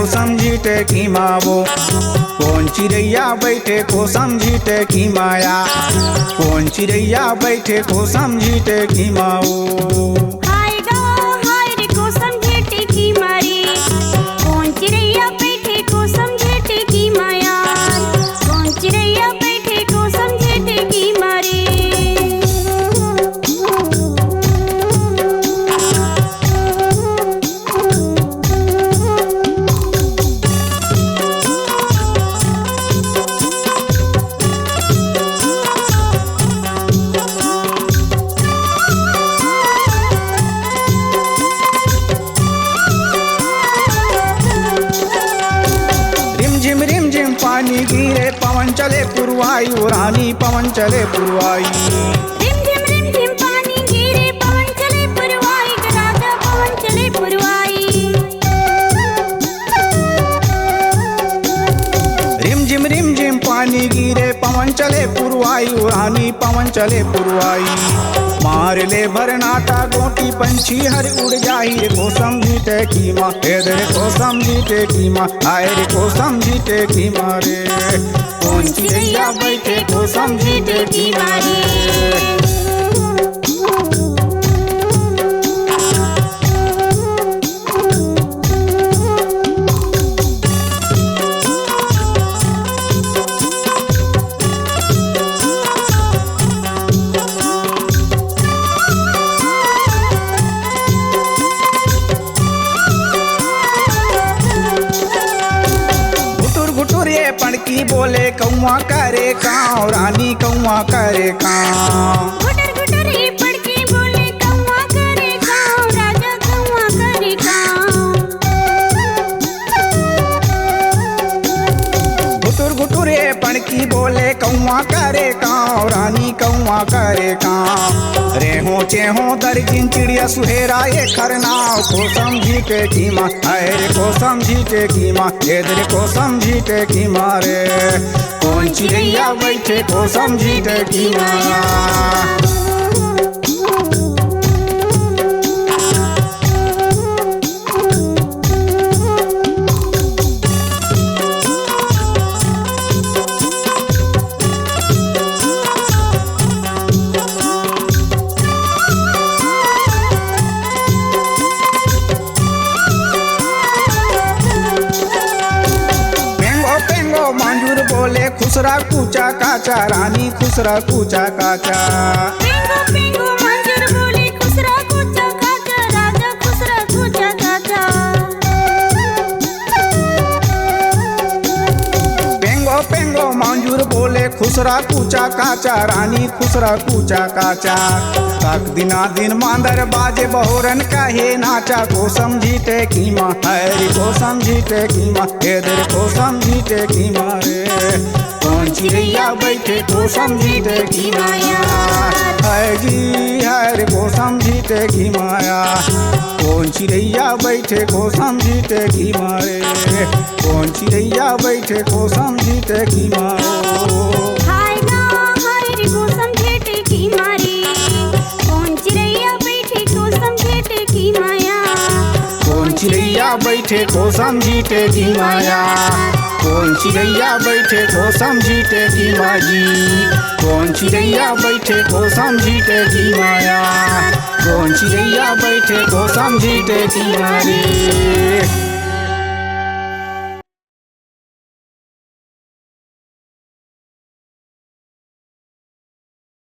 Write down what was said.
को समझीटे की माँ वो। कौन चिड़ैया बैठे को समझीटे की माया, कौन चिड़ैया बैठे को समझीटे की माँ वो। पानी गिरे पवन चले पुरवाई, रानी पवन चले पुरवाई। रिम झिम पानी गिरे पवन चले पुरवाई, राजा पवन चले पुरवाई। रिम झिम पानी गिरे पवन चले पुरवाई, रानी पवन चले पुरवाई। मार ले भरनाटा गोटी पंछी हर उड़ जाही रे को समझीटे की माँ, इधर को समझीटे की माँ, आए रे को समझीटे की माँ रे। कौन चिड़ैया बैठे को समझीटे की माँ रे। पणकी बोले कौआ करे काँव, रानी कौआ करे काँव। गुटर गुटर ये पणकी बोले कौआ करे काँव, राजा कौआ करे काँव। गुटुर गुटुर ये पणकी बोले कौआ करे काँव, रानी कौआ करे काँव। रेहो चेहो दर्जिन चिड़िया सुहेरा ये खरनाव, को समझीटे की माँ, अरे को समझीटे की माँ, इधर को समझीटे की माँ रे। कौन चिड़ैया बैठे को समझीटे की माँ। मांजूर बोले खुसरा कूचा काचा, रानी खुसरा कूचा काचा। पेंगो पेंगो मांजूर बोले खुसरा कूचा काचा, राजा खुसरा कूचा काचा। पेंगो पेंगो मांजूर बोले खुसरा कूचा काचा, रानी खुसरा कूचा काचा। तक दिना दिन मांदर बाजे बहोरन काहे नाचा, को समझीटे की माँ, हरी को समझीटे की माँ, इधर को समझीटे की माँ रे। कौन चिड़ैया बैठे को समझीटे की माया, हरी हर को समझीटे की माया। कौन चिड़ैया बैठे को समझीटे की माँ रे। कौन चिड़ैया बैठे को समझीटे की माँ। चिड़ैया बैठे को समझीटे की माया, कौन चिड़ैया बैठे को समझीटे की माँ जी। कौन चिड़ैया बैठे को समझीटे की माया, कौन चिड़ैया बैठे को समझीटे की माँ रे।